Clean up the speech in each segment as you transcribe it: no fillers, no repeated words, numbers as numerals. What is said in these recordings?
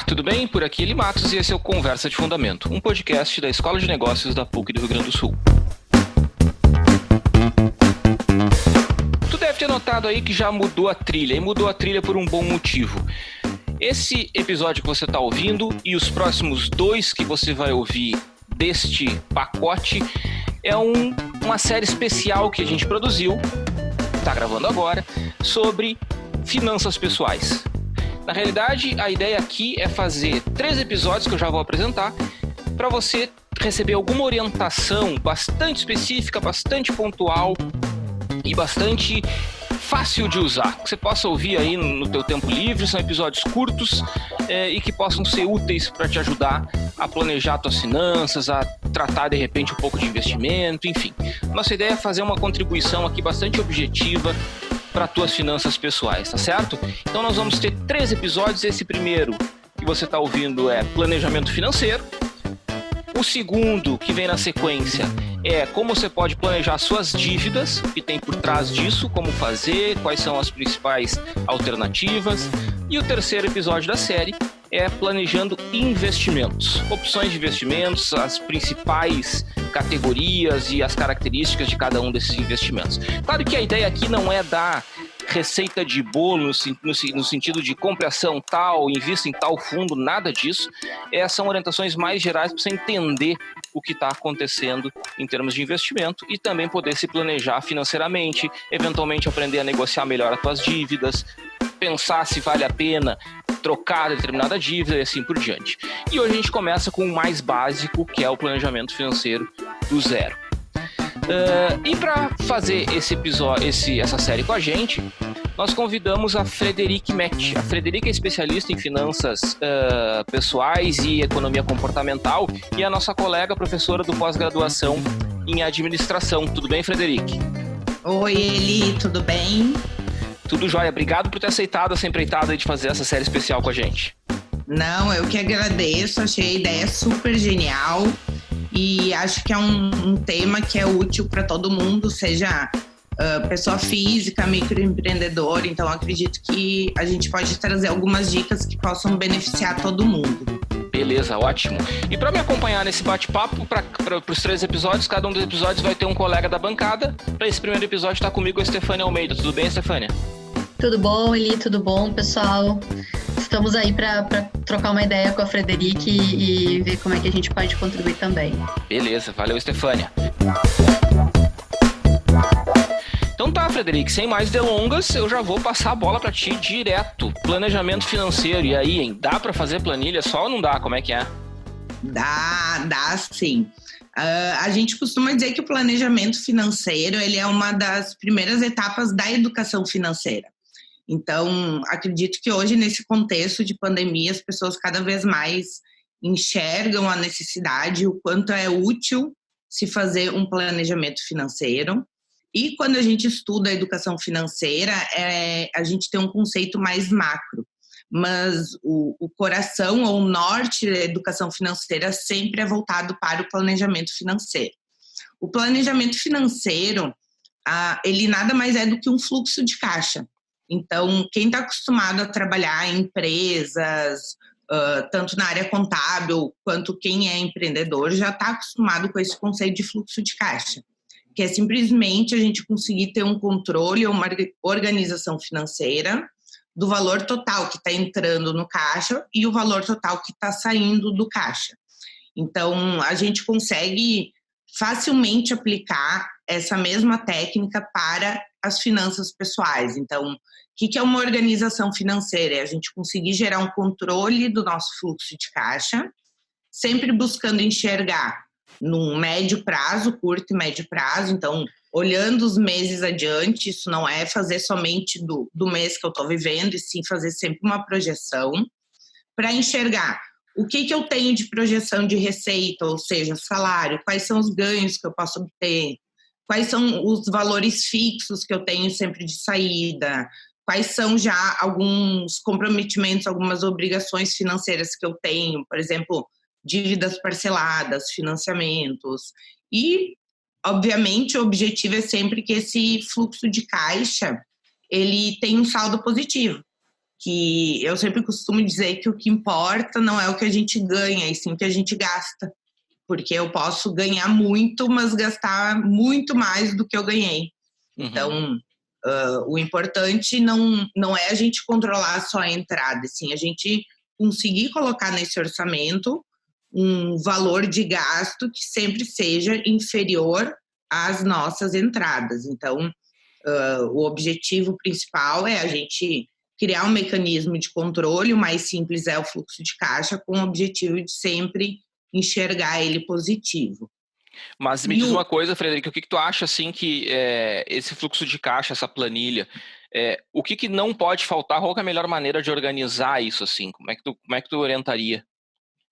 tudo bem? Por aqui Eli Matos e esse é o Conversa de Fundamento, um podcast da Escola de Negócios da PUC do Rio Grande do Sul. Tu deve ter notado aí que já mudou a trilha, e mudou a trilha por um bom motivo. Esse episódio que você está ouvindo e os próximos 2 que você vai ouvir deste pacote é uma série especial que a gente produziu, está gravando agora, sobre finanças pessoais. Na realidade, a ideia aqui é fazer 3 episódios que eu já vou apresentar para você receber alguma orientação bastante específica, bastante pontual e bastante fácil de usar, que você possa ouvir aí no teu tempo livre. São episódios curtos e que possam ser úteis para te ajudar a planejar tuas finanças, a tratar de repente um pouco de investimento, enfim. Nossa ideia é fazer uma contribuição aqui bastante objetiva para tuas finanças pessoais, tá certo? Então nós vamos ter 3 episódios. Esse primeiro que você está ouvindo é planejamento financeiro. O segundo, que vem na sequência, é como você pode planejar suas dívidas, o que tem por trás disso, como fazer, quais são as principais alternativas. E o terceiro episódio da série é planejando investimentos, opções de investimentos, as principais categorias e as características de cada um desses investimentos. Claro que a ideia aqui não é dar receita de bolo no sentido de compre ação tal, invista em tal fundo, nada disso. São orientações mais gerais para você entender o que está acontecendo em termos de investimento e também poder se planejar financeiramente, eventualmente aprender a negociar melhor as suas dívidas, pensar se vale a pena trocar determinada dívida e assim por diante. E hoje a gente começa com o mais básico, que é o planejamento financeiro do zero. E para fazer essa série com a gente, nós convidamos a Frederique Mech. A Frederique é especialista em finanças pessoais e economia comportamental e é a nossa colega professora do pós-graduação em administração. Tudo bem, Frederique? Oi, Eli, tudo bem? Tudo jóia. Obrigado por ter aceitado essa empreitada de fazer essa série especial com a gente. Não, eu que agradeço. Achei a ideia super genial e acho que é um tema que é útil para todo mundo, seja pessoa física, microempreendedor. Então, acredito que a gente pode trazer algumas dicas que possam beneficiar todo mundo. Beleza, ótimo. E para me acompanhar nesse bate-papo, para os 3 episódios, cada um dos episódios vai ter um colega da bancada. Para esse primeiro episódio está comigo a Estefânia Almeida. Tudo bem, Estefânia? Tudo bom, Eli? Tudo bom, pessoal? Estamos aí para trocar uma ideia com a Frederique e ver como é que a gente pode contribuir também. Beleza, valeu, Estefânia. Então tá, Frederique, sem mais delongas, eu já vou passar a bola para ti direto. Planejamento financeiro, e aí, hein? Dá para fazer planilha só ou não dá? Como é que é? Dá sim. A gente costuma dizer que o planejamento financeiro ele é uma das primeiras etapas da educação financeira. Então, acredito que hoje, nesse contexto de pandemia, as pessoas cada vez mais enxergam a necessidade, o quanto é útil se fazer um planejamento financeiro. E quando a gente estuda a educação financeira, a gente tem um conceito mais macro. Mas o coração ou o norte da educação financeira sempre é voltado para o planejamento financeiro. O planejamento financeiro, ele nada mais é do que um fluxo de caixa. Então, quem está acostumado a trabalhar em empresas, tanto na área contábil quanto quem é empreendedor, já está acostumado com esse conceito de fluxo de caixa, que é simplesmente a gente conseguir ter um controle ou uma organização financeira do valor total que está entrando no caixa e o valor total que está saindo do caixa. Então, a gente consegue facilmente aplicar essa mesma técnica para as finanças pessoais. Então, o que é uma organização financeira? É a gente conseguir gerar um controle do nosso fluxo de caixa, sempre buscando enxergar no médio prazo, curto e médio prazo. Então, olhando os meses adiante, isso não é fazer somente do mês que eu estou vivendo, e sim fazer sempre uma projeção para enxergar o que eu tenho de projeção de receita, ou seja, salário, quais são os ganhos que eu posso obter, quais são os valores fixos que eu tenho sempre de saída, quais são já alguns comprometimentos, algumas obrigações financeiras que eu tenho, por exemplo, dívidas parceladas, financiamentos. E, obviamente, o objetivo é sempre que esse fluxo de caixa ele tenha um saldo positivo, que eu sempre costumo dizer que o que importa não é o que a gente ganha, e sim o que a gente gasta. Porque eu posso ganhar muito, mas gastar muito mais do que eu ganhei. Então, o importante não é a gente controlar só a entrada, sim a gente conseguir colocar nesse orçamento um valor de gasto que sempre seja inferior às nossas entradas. Então, o objetivo principal é a gente criar um mecanismo de controle. O mais simples é o fluxo de caixa, com o objetivo de sempre enxergar ele positivo. Mas me diz uma coisa, Frederica, o que tu acha assim que esse fluxo de caixa, essa planilha, o que não pode faltar? Qual é a melhor maneira de organizar isso assim? Como é que tu orientaria?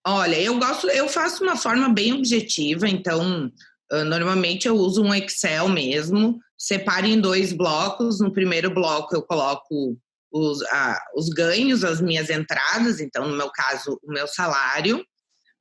Olha, eu faço uma forma bem objetiva, então normalmente eu uso um Excel mesmo, separo em 2 blocos. No primeiro bloco eu coloco os ganhos, as minhas entradas, então no meu caso o meu salário.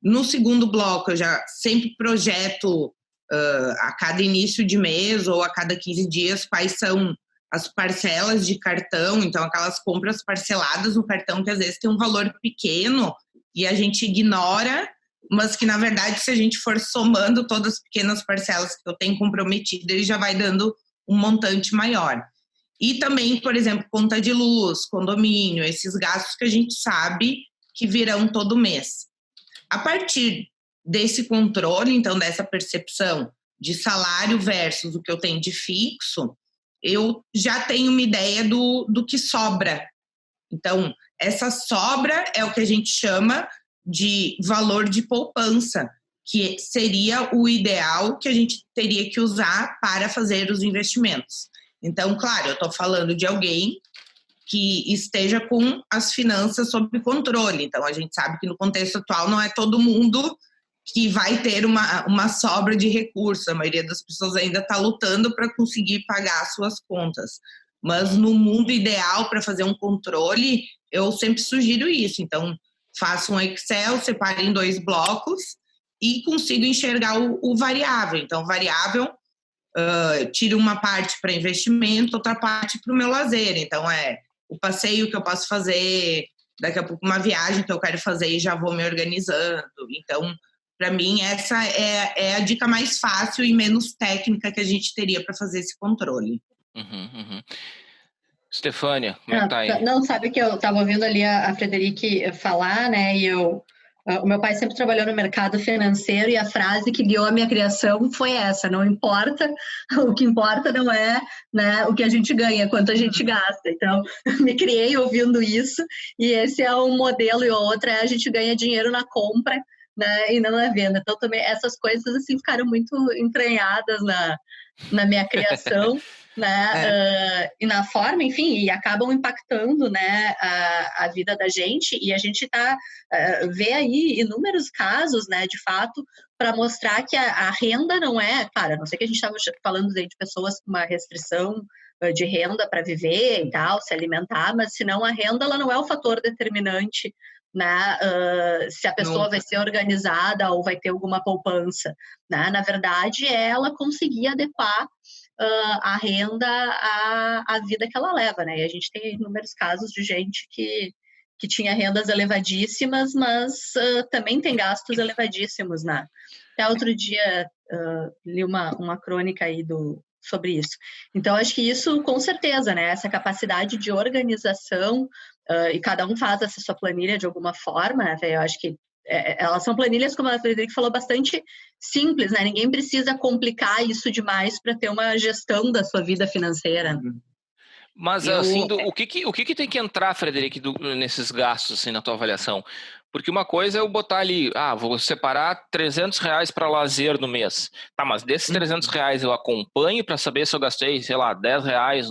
No segundo bloco eu já sempre projeto a cada início de mês ou a cada 15 dias quais são as parcelas de cartão, então aquelas compras parceladas no cartão que às vezes tem um valor pequeno e a gente ignora, mas que na verdade se a gente for somando todas as pequenas parcelas que eu tenho comprometido, ele já vai dando um montante maior. E também, por exemplo, conta de luz, condomínio, esses gastos que a gente sabe que virão todo mês. A partir desse controle, então, dessa percepção de salário versus o que eu tenho de fixo, eu já tenho uma ideia do que sobra. Então, essa sobra é o que a gente chama de valor de poupança, que seria o ideal que a gente teria que usar para fazer os investimentos. Então, claro, eu estou falando de alguém que esteja com as finanças sob controle. Então, a gente sabe que no contexto atual não é todo mundo que vai ter uma sobra de recursos. A maioria das pessoas ainda está lutando para conseguir pagar as suas contas. Mas no mundo ideal, para fazer um controle, eu sempre sugiro isso. Então, faço um Excel, separo em 2 blocos e consigo enxergar o variável. Então, variável, tiro uma parte para investimento, outra parte para o meu lazer. Então, o passeio que eu posso fazer, daqui a pouco uma viagem que eu quero fazer e já vou me organizando. Então, para mim, essa é a dica mais fácil e menos técnica que a gente teria para fazer esse controle. Stefânia, como é que tá aí? Não, sabe que eu estava ouvindo ali a Frederique falar, né, e o meu pai sempre trabalhou no mercado financeiro e a frase que guiou a minha criação foi essa: não importa, o que importa não é, né, o que a gente ganha, quanto a gente gasta. Então, me criei ouvindo isso, e esse é um modelo, e o outro é a gente ganha dinheiro na compra, né, e não na venda. Então, também essas coisas assim ficaram muito entranhadas na minha criação. Né, e na forma, enfim, e acabam impactando, né, a vida da gente, e a gente vê aí inúmeros casos, né, de fato, para mostrar que a renda não é, claro, a não ser que a gente estava falando de pessoas com uma restrição de renda para viver e tal, se alimentar, mas senão a renda ela não é o fator determinante, né, se a pessoa vai ser organizada ou vai ter alguma poupança, né? Na verdade, é ela conseguir adequar a renda à vida que ela leva, né? E a gente tem inúmeros casos de gente que tinha rendas elevadíssimas, mas também tem gastos elevadíssimos, né? Até outro dia li uma crônica aí sobre isso. Então, acho que isso, com certeza, né? Essa capacidade de organização, e cada um faz essa sua planilha de alguma forma, né? Eu acho que elas são planilhas, como a Frederica falou, bastante simples, né? Ninguém precisa complicar isso demais para ter uma gestão da sua vida financeira. Mas, assim, o que tem que entrar, Frederica, nesses gastos, assim, na tua avaliação? Porque uma coisa é eu botar ali, vou separar R$300 para lazer no mês. Tá, mas desses R$300 eu acompanho para saber se eu gastei, sei lá, R$10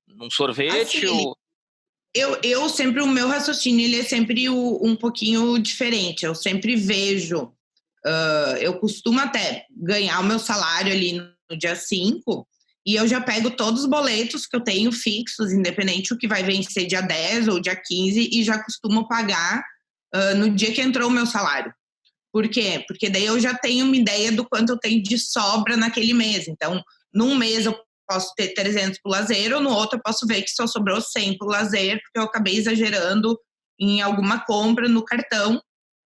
num sorvete assim, Eu sempre, o meu raciocínio, ele é sempre um pouquinho diferente. Eu sempre vejo, eu costumo até ganhar o meu salário ali no dia 5, e eu já pego todos os boletos que eu tenho fixos, independente o que vai vencer dia 10 ou dia 15, e já costumo pagar no dia que entrou o meu salário. Por quê? Porque daí eu já tenho uma ideia do quanto eu tenho de sobra naquele mês. Então, num mês eu posso ter 300 para o lazer, ou no outro eu posso ver que só sobrou 100 para o lazer, porque eu acabei exagerando em alguma compra no cartão.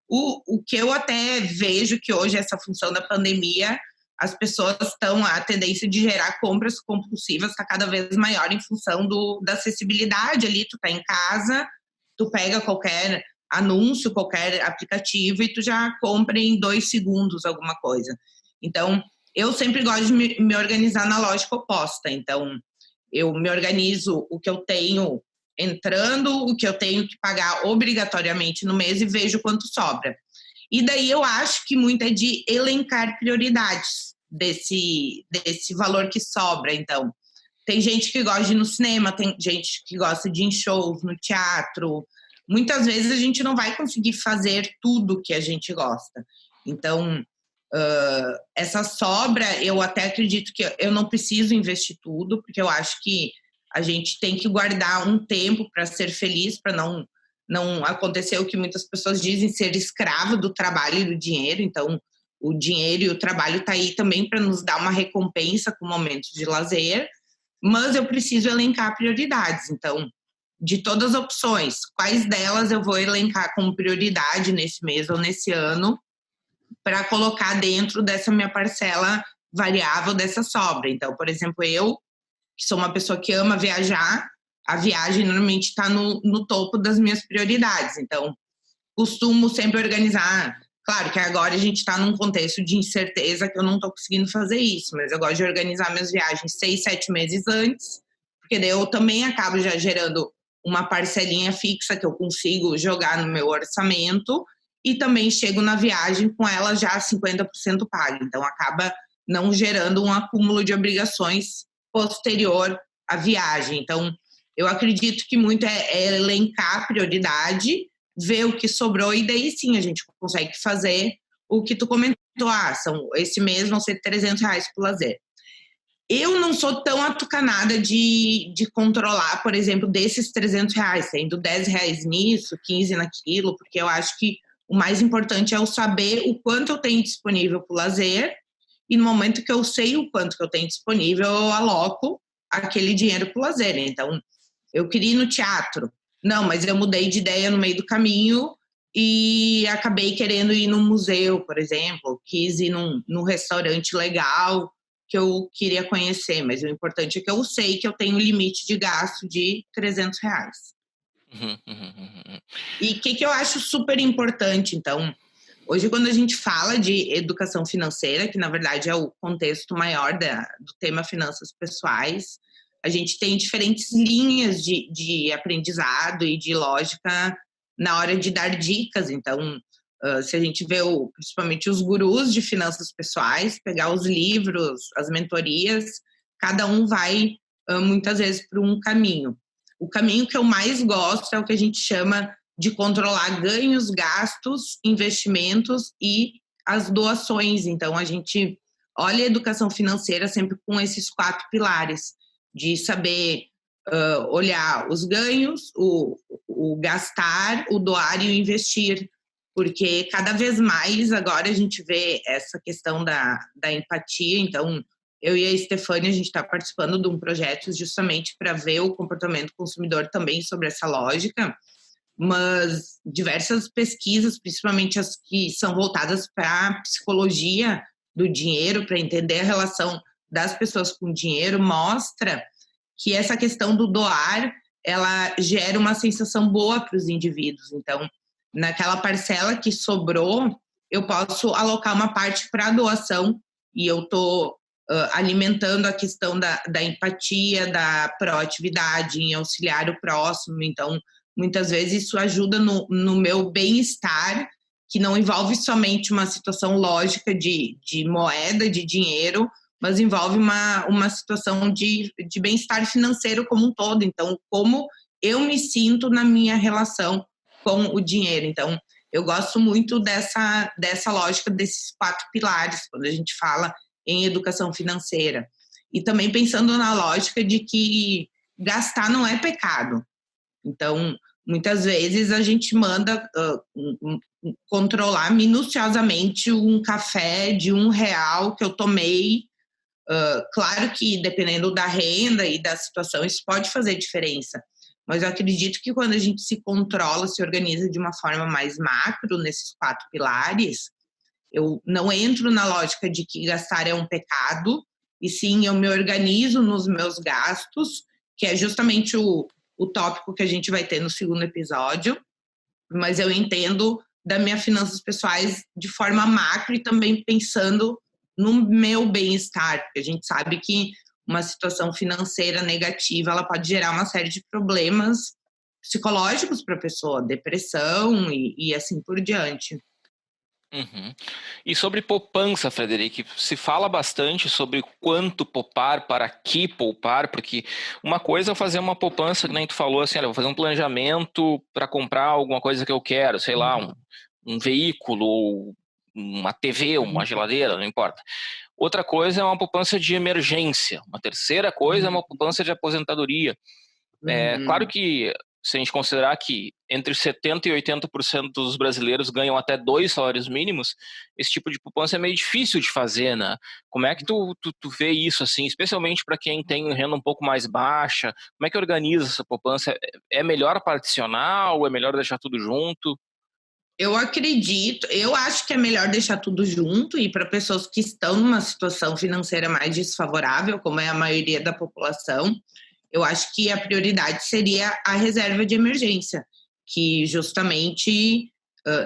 O que eu até vejo que hoje, essa função da pandemia, as pessoas a tendência de gerar compras compulsivas está cada vez maior em função da acessibilidade ali. Tu tá em casa, tu pega qualquer anúncio, qualquer aplicativo e tu já compra em 2 segundos alguma coisa. Então, eu sempre gosto de me organizar na lógica oposta. Então, eu me organizo o que eu tenho entrando, o que eu tenho que pagar obrigatoriamente no mês e vejo quanto sobra. E daí eu acho que muito é de elencar prioridades desse valor que sobra. Então, tem gente que gosta de ir no cinema, tem gente que gosta de ir em shows, no teatro. Muitas vezes a gente não vai conseguir fazer tudo que a gente gosta. Então, essa sobra, eu até acredito que eu não preciso investir tudo, porque eu acho que a gente tem que guardar um tempo para ser feliz, para não acontecer o que muitas pessoas dizem, ser escravo do trabalho e do dinheiro. Então, o dinheiro e o trabalho está aí também para nos dar uma recompensa com momentos de lazer, mas eu preciso elencar prioridades. Então, de todas as opções, quais delas eu vou elencar como prioridade nesse mês ou nesse ano para colocar dentro dessa minha parcela variável dessa sobra. Então, por exemplo, eu, que sou uma pessoa que ama viajar, a viagem normalmente está no topo das minhas prioridades. Então, costumo sempre organizar. Claro que agora a gente está num contexto de incerteza que eu não estou conseguindo fazer isso, mas eu gosto de organizar minhas viagens 6, 7 meses antes, porque daí eu também acabo já gerando uma parcelinha fixa que eu consigo jogar no meu orçamento e também chego na viagem com ela já 50% paga. Então, acaba não gerando um acúmulo de obrigações posterior à viagem. Então, eu acredito que muito é elencar a prioridade, ver o que sobrou e daí sim a gente consegue fazer o que tu comentou. Esse mês vão ser R$300 para o lazer. Eu não sou tão atucanada de controlar, por exemplo, desses R$300, sendo R$10 nisso, 15 naquilo, porque eu acho que o mais importante é eu saber o quanto eu tenho disponível para o lazer e no momento que eu sei o quanto que eu tenho disponível, eu aloco aquele dinheiro para o lazer. Então, eu queria ir no teatro. Não, mas eu mudei de ideia no meio do caminho e acabei querendo ir num museu, por exemplo. Quis ir num restaurante legal que eu queria conhecer, mas o importante é que eu sei que eu tenho um limite de gasto de R$300. E o que eu acho super importante, então, hoje quando a gente fala de educação financeira, que na verdade é o contexto maior do tema finanças pessoais, a gente tem diferentes linhas de aprendizado e de lógica na hora de dar dicas. Então, se a gente vê principalmente os gurus de finanças pessoais, pegar os livros, as mentorias, cada um vai muitas vezes para um caminho. O caminho que eu mais gosto é o que a gente chama de controlar ganhos, gastos, investimentos e as doações. Então, a gente olha a educação financeira sempre com esses 4 pilares, de saber olhar os ganhos, o gastar, o doar e o investir. Porque cada vez mais agora a gente vê essa questão da empatia. Então, eu e a Stefânia, a gente está participando de um projeto justamente para ver o comportamento consumidor também sobre essa lógica, mas diversas pesquisas, principalmente as que são voltadas para a psicologia do dinheiro, para entender a relação das pessoas com o dinheiro, mostra que essa questão do doar, ela gera uma sensação boa para os indivíduos. Então, naquela parcela que sobrou, eu posso alocar uma parte para doação e eu estou alimentando a questão da empatia, da proatividade em auxiliar o próximo. Então, muitas vezes isso ajuda no meu bem-estar, que não envolve somente uma situação lógica de moeda, de dinheiro, mas envolve uma situação de bem-estar financeiro como um todo. Então, como eu me sinto na minha relação com o dinheiro. Então, eu gosto muito dessa lógica desses 4 pilares, quando a gente fala em educação financeira. E também pensando na lógica de que gastar não é pecado. Então, muitas vezes a gente manda controlar minuciosamente um café de R$1 que eu tomei Claro que dependendo da renda e da situação, isso pode fazer diferença. Mas eu acredito que quando a gente se controla, se organiza de uma forma mais macro nesses 4 pilares, eu não entro na lógica de que gastar é um pecado, e sim eu me organizo nos meus gastos, que é justamente o tópico que a gente vai ter no segundo episódio, mas eu entendo das minhas finanças pessoais de forma macro e também pensando no meu bem-estar, porque a gente sabe que uma situação financeira negativa, ela pode gerar uma série de problemas psicológicos para a pessoa, depressão e assim por diante. Uhum. E sobre poupança, Frederic, se fala bastante sobre quanto poupar, para que poupar, porque uma coisa é fazer uma poupança, que nem tu falou, assim, olha, vou fazer um planejamento para comprar alguma coisa que eu quero, sei lá, um veículo, ou uma TV, uma geladeira, não importa. Outra coisa é uma poupança de emergência. Uma terceira coisa é uma poupança de aposentadoria. Claro que, se a gente considerar que entre 70% e 80% dos brasileiros ganham até 2 salários mínimos, esse tipo de poupança é meio difícil de fazer, né? Como é que tu vê isso, assim, especialmente para quem tem renda um pouco mais baixa? Como é que organiza essa poupança? É melhor particionar ou é melhor deixar tudo junto? Eu acho que é melhor deixar tudo junto, e para pessoas que estão numa situação financeira mais desfavorável, como é a maioria da população, eu acho que a prioridade seria a reserva de emergência, que justamente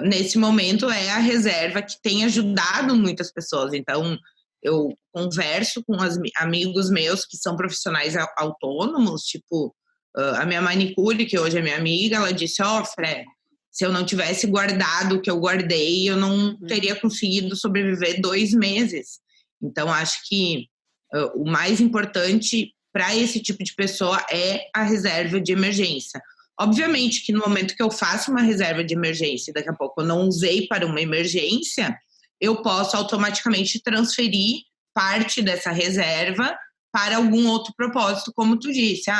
nesse momento é a reserva que tem ajudado muitas pessoas. Então, eu converso com amigos meus que são profissionais autônomos, tipo a minha manicure, que hoje é minha amiga, ela disse, Fred, se eu não tivesse guardado o que eu guardei, eu não teria conseguido sobreviver 2 meses. Então, acho que o mais importante para esse tipo de pessoa é a reserva de emergência. Obviamente que no momento que eu faço uma reserva de emergência e daqui a pouco eu não usei para uma emergência, eu posso automaticamente transferir parte dessa reserva para algum outro propósito, como tu disse.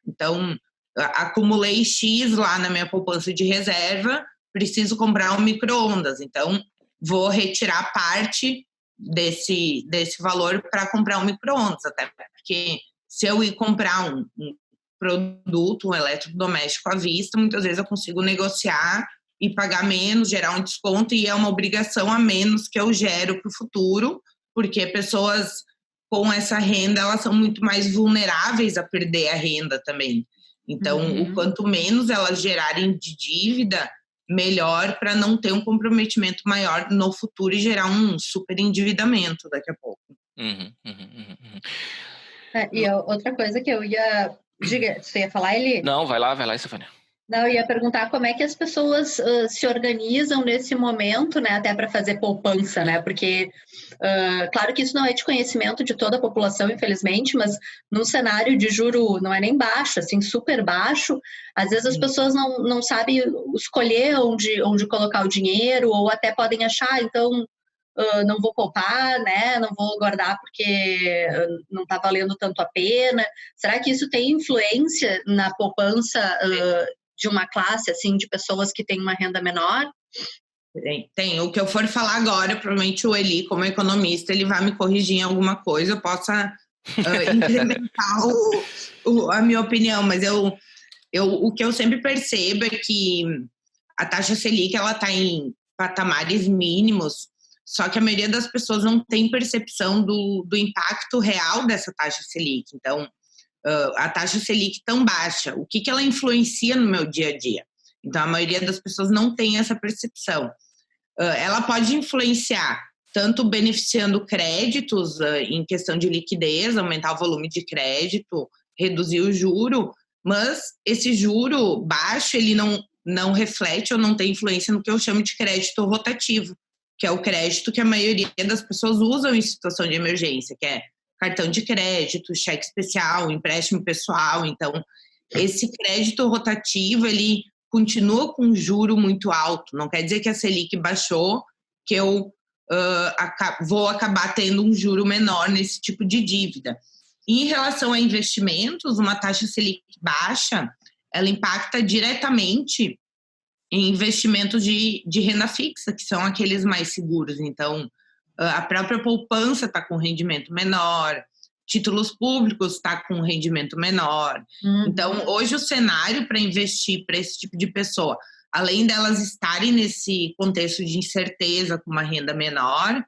Então, acumulei X lá na minha poupança de reserva, preciso comprar um micro-ondas, então vou retirar parte desse valor para comprar um micro-ondas, até porque se eu ir comprar um produto, um eletrodoméstico à vista, muitas vezes eu consigo negociar e pagar menos, gerar um desconto, e é uma obrigação a menos que eu gero para o futuro, porque pessoas com essa renda, elas são muito mais vulneráveis a perder a renda também. Então, o quanto menos elas gerarem de dívida, melhor, para não ter um comprometimento maior no futuro e gerar um super endividamento daqui a pouco. E outra coisa que eu ia... Diga, você ia falar, Eli? Não, vai lá, Estefânia. Não, eu ia perguntar como é que as pessoas se organizam nesse momento, né, até para fazer poupança, né, porque, claro que isso não é de conhecimento de toda a população, infelizmente, mas num cenário de juro não é nem baixo, assim, super baixo, às vezes as pessoas não sabem escolher onde colocar o dinheiro, ou até podem achar, então, não vou poupar, né, não vou guardar porque não está valendo tanto a pena. Será que isso tem influência na poupança de uma classe, assim, de pessoas que têm uma renda menor? Tem. O que eu for falar agora, provavelmente o Eli, como economista, ele vai me corrigir em alguma coisa, eu possa incrementar a minha opinião, mas o que eu sempre percebo é que a taxa Selic, ela está em patamares mínimos, só que a maioria das pessoas não tem percepção do impacto real dessa taxa Selic. Então, a taxa Selic tão baixa, o que ela influencia no meu dia a dia? Então, a maioria das pessoas não tem essa percepção. Ela pode influenciar tanto beneficiando créditos em questão de liquidez, aumentar o volume de crédito, reduzir o juro, mas esse juro baixo, ele não reflete ou não tem influência no que eu chamo de crédito rotativo, que é o crédito que a maioria das pessoas usam em situação de emergência, que é cartão de crédito, cheque especial, empréstimo pessoal. Então, esse crédito rotativo, ele continua com um juro muito alto. Não quer dizer que a Selic baixou, que eu vou acabar tendo um juro menor nesse tipo de dívida. Em relação a investimentos, uma taxa Selic baixa, ela impacta diretamente em investimentos de renda fixa, que são aqueles mais seguros. Então, a própria poupança está com rendimento menor, títulos públicos está com rendimento menor. Então, hoje o cenário para investir para esse tipo de pessoa, além delas estarem nesse contexto de incerteza com uma renda menor,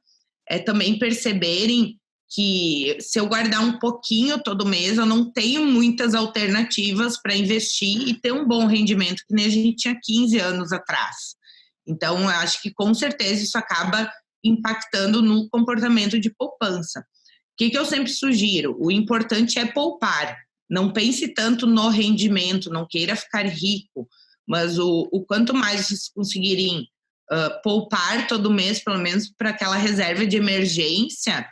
é também perceberem que se eu guardar um pouquinho todo mês, eu não tenho muitas alternativas para investir e ter um bom rendimento que nem a gente tinha 15 anos atrás. Então, eu acho que com certeza isso acaba impactando no comportamento de poupança. O que eu sempre sugiro? O importante é poupar. Não pense tanto no rendimento, não queira ficar rico, mas o quanto mais vocês conseguirem poupar todo mês, pelo menos para aquela reserva de emergência,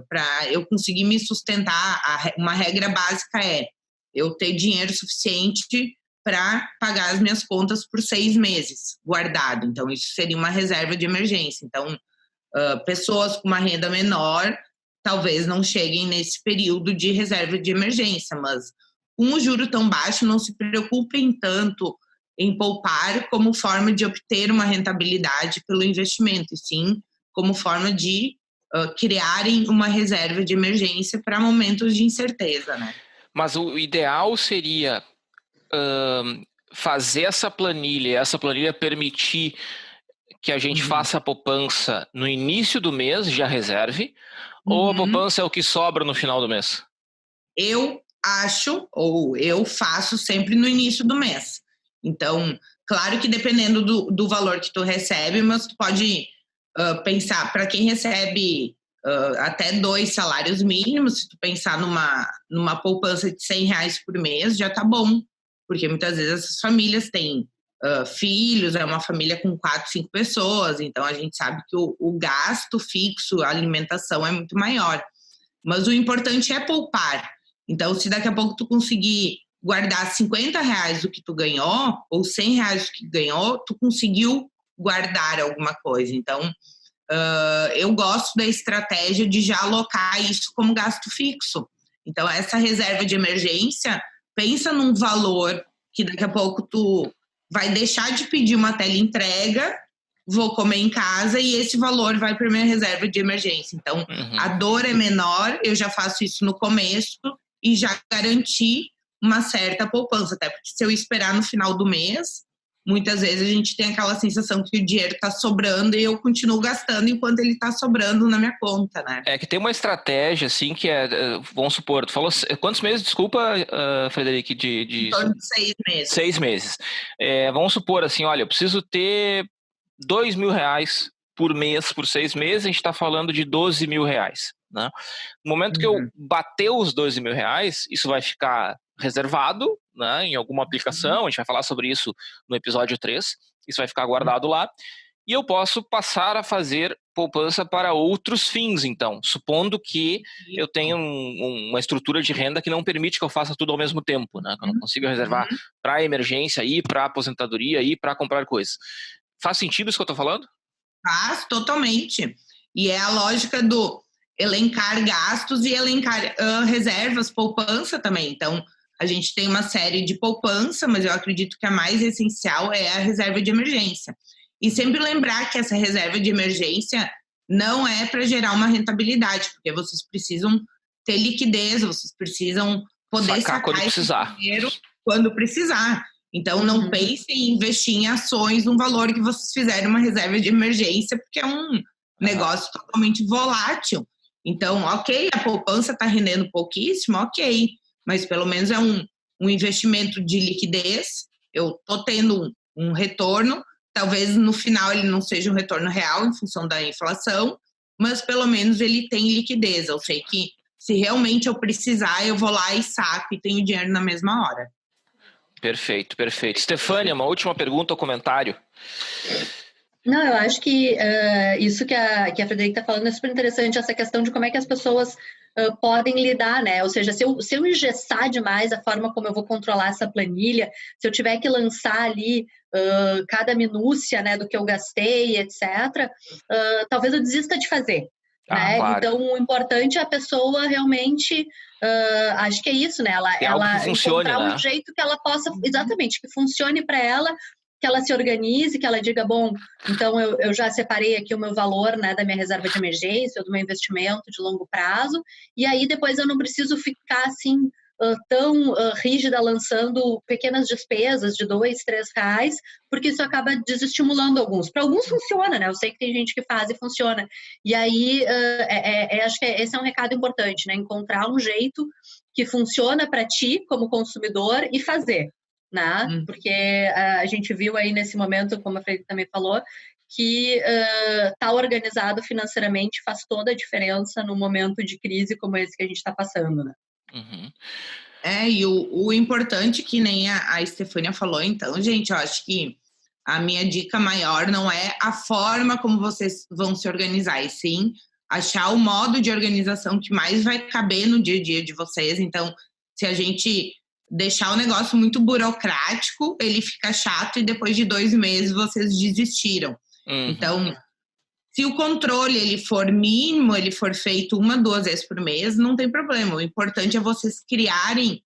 para eu conseguir me sustentar. Uma regra básica é eu ter dinheiro suficiente para pagar as minhas contas por 6 meses guardado. Então, isso seria uma reserva de emergência. Então, pessoas com uma renda menor talvez não cheguem nesse período de reserva de emergência, mas com o juro tão baixo, não se preocupem tanto em poupar como forma de obter uma rentabilidade pelo investimento, e sim como forma de criarem uma reserva de emergência para momentos de incerteza, né? Mas o ideal seria fazer essa planilha permitir que a gente faça a poupança no início do mês, já reserve, ou a poupança é o que sobra no final do mês? Eu acho, ou eu faço sempre no início do mês. Então, claro que dependendo do valor que tu recebe, mas tu pode pensar, para quem recebe até 2 salários mínimos, se tu pensar numa poupança de R$100 por mês, já tá bom. Porque muitas vezes essas famílias têm filhos, é uma família com 4, 5 pessoas, então a gente sabe que o gasto fixo, a alimentação é muito maior. Mas o importante é poupar. Então, se daqui a pouco tu conseguir guardar R$50 do que tu ganhou, ou R$100 do que ganhou, tu conseguiu guardar alguma coisa. Então, eu gosto da estratégia de já alocar isso como gasto fixo. Então, essa reserva de emergência, pensa num valor que daqui a pouco tu vai deixar de pedir uma teleentrega, vou comer em casa e esse valor vai para minha reserva de emergência. Então, a dor é menor, eu já faço isso no começo e já garanti uma certa poupança, até porque se eu esperar no final do mês, muitas vezes a gente tem aquela sensação que o dinheiro está sobrando e eu continuo gastando enquanto ele está sobrando na minha conta, né? É que tem uma estratégia, assim, que vamos supor, tu falou quantos meses, desculpa, Frederic, Em torno de 6 meses. 6 meses. Vamos supor, assim, olha, eu preciso ter R$2.000 por mês, por 6 meses, a gente está falando de R$12.000, né? No momento que eu bater os R$12.000, isso vai ficar reservado, né, em alguma aplicação, a gente vai falar sobre isso no episódio 3, isso vai ficar guardado lá, e eu posso passar a fazer poupança para outros fins, então, supondo que eu tenha uma estrutura de renda que não permite que eu faça tudo ao mesmo tempo, né, que eu não consiga reservar para emergência e para aposentadoria e para comprar coisas. Faz sentido isso que eu estou falando? Faz, totalmente. E é a lógica do elencar gastos e elencar reservas, poupança também. Então, a gente tem uma série de poupança, mas eu acredito que a mais essencial é a reserva de emergência. E sempre lembrar que essa reserva de emergência não é para gerar uma rentabilidade, porque vocês precisam ter liquidez, vocês precisam poder sacar quando precisar. Dinheiro quando precisar. Então, não pense em investir em ações num valor que vocês fizeram uma reserva de emergência, porque é um negócio totalmente volátil. Então, ok, a poupança está rendendo pouquíssimo, ok, mas pelo menos é um investimento de liquidez, eu estou tendo um retorno, talvez no final ele não seja um retorno real em função da inflação, mas pelo menos ele tem liquidez, eu sei que se realmente eu precisar, eu vou lá e saco e tenho dinheiro na mesma hora. Perfeito, perfeito. Stefânia, uma última pergunta ou comentário? Não, eu acho que isso que a Frederica está falando é super interessante, essa questão de como é que as pessoas podem lidar, né? Ou seja, se eu engessar demais a forma como eu vou controlar essa planilha, se eu tiver que lançar ali cada minúcia, né, do que eu gastei, etc., talvez eu desista de fazer. Né? Claro. Então, o importante é a pessoa realmente, acho que é isso, né? Ela funcione, encontrar né? um jeito que ela possa, exatamente, que funcione para ela, que ela se organize, que ela diga, bom, então eu já separei aqui o meu valor, né, da minha reserva de emergência, ou do meu investimento de longo prazo, e aí depois eu não preciso ficar assim, tão rígida, lançando pequenas despesas de R$2, R$3, porque isso acaba desestimulando alguns. Para alguns funciona, né? Eu sei que tem gente que faz e funciona. E aí, acho que esse é um recado importante, né? Encontrar um jeito que funciona para ti, como consumidor, e fazer, né? Porque a gente viu aí nesse momento, como a Fred também falou, que estar organizado financeiramente faz toda a diferença num momento de crise como esse que a gente está passando, né? Uhum. E o importante, que nem a Estefânia falou, então, gente, eu acho que a minha dica maior não é a forma como vocês vão se organizar, e sim achar o modo de organização que mais vai caber no dia a dia de vocês. Então, se a gente deixar o negócio muito burocrático, ele fica chato e depois de 2 meses vocês desistiram. Então, se o controle ele for mínimo, ele for feito 1, 2 vezes por mês, não tem problema. O importante é vocês criarem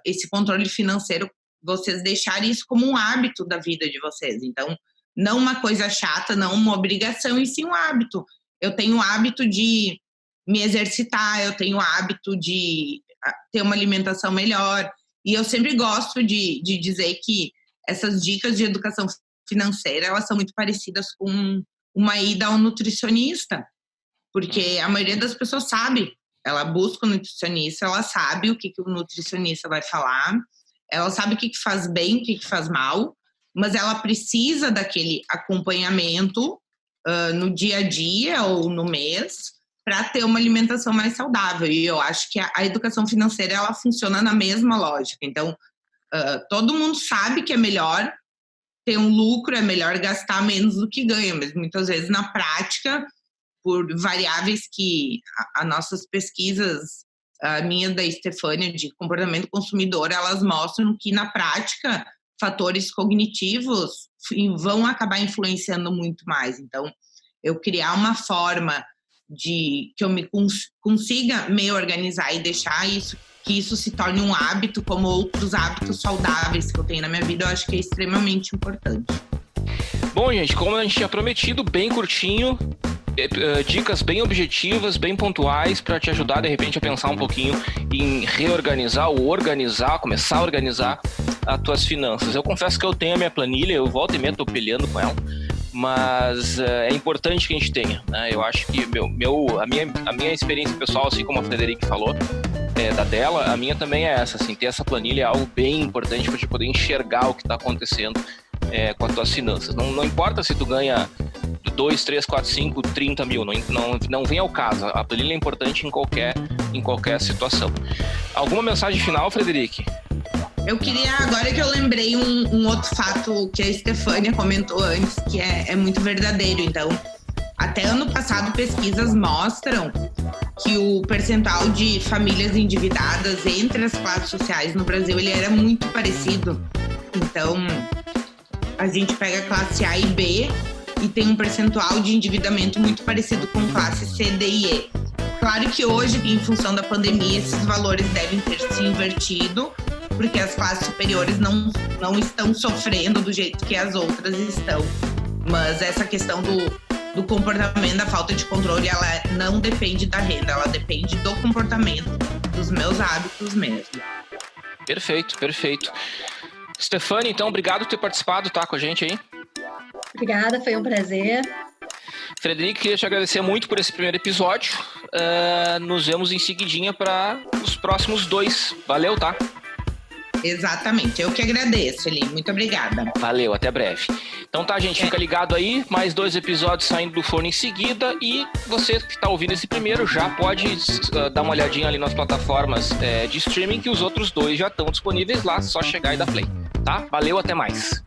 esse controle financeiro, vocês deixarem isso como um hábito da vida de vocês. Então, não uma coisa chata, não uma obrigação, e sim um hábito. Eu tenho o hábito de me exercitar, eu tenho o hábito de ter uma alimentação melhor. E eu sempre gosto de dizer que essas dicas de educação financeira, elas são muito parecidas com uma ida ao nutricionista, porque a maioria das pessoas sabe, ela busca o nutricionista, ela sabe o que o nutricionista vai falar, ela sabe o que faz bem, o que faz mal, mas ela precisa daquele acompanhamento no dia a dia ou no mês para ter uma alimentação mais saudável. E eu acho que a educação financeira, ela funciona na mesma lógica. Então, todo mundo sabe que é melhor ter um lucro, é melhor gastar menos do que ganha, mas muitas vezes na prática, por variáveis que as nossas pesquisas, a minha da Estefânia, de comportamento consumidor, elas mostram que na prática fatores cognitivos vão acabar influenciando muito mais. Então, eu criar uma forma de que eu consiga me organizar e deixar que isso se torne um hábito, como outros hábitos saudáveis que eu tenho na minha vida, eu acho que é extremamente importante. Bom, gente, como a gente tinha prometido, bem curtinho, dicas bem objetivas, bem pontuais, para te ajudar, de repente, a pensar um pouquinho em reorganizar ou organizar, começar a organizar as tuas finanças. Eu confesso que eu tenho a minha planilha, eu volto e meia tô peleando com ela, mas é importante que a gente tenha, né? Eu acho que a minha experiência pessoal, assim como a Frederic falou, da dela, a minha também é essa, assim, ter essa planilha é algo bem importante para te poder enxergar o que está acontecendo com as tuas finanças. Não importa se tu ganha 2, 3, 4, 5, 30 mil, não vem ao caso. A planilha é importante em qualquer situação. Alguma mensagem final, Frederic? Eu queria, agora que eu lembrei um outro fato que a Estefânia comentou antes, que é muito verdadeiro. Então, até ano passado, pesquisas mostram que o percentual de famílias endividadas entre as classes sociais no Brasil, ele era muito parecido. Então, a gente pega a classe A e B e tem um percentual de endividamento muito parecido com classe C, D e E. Claro que hoje, em função da pandemia, esses valores devem ter se invertido, porque as classes superiores não estão sofrendo do jeito que as outras estão. Mas essa questão do comportamento, da falta de controle, ela não depende da renda, ela depende do comportamento, dos meus hábitos mesmo. Perfeito. Stefânia, então, obrigado por ter participado, tá, com a gente aí. Obrigada, foi um prazer. Frederic, queria te agradecer muito por esse primeiro episódio. Nos vemos em seguidinha para os próximos 2. Valeu, tá? Exatamente, eu que agradeço, Eli. Muito obrigada. Valeu, até breve. Então tá, gente, fica ligado aí, mais 2 episódios saindo do forno em seguida, e você que tá ouvindo esse primeiro já pode dar uma olhadinha ali nas plataformas de streaming, que os outros 2 já estão disponíveis lá, só chegar e dar play, tá? Valeu, até mais.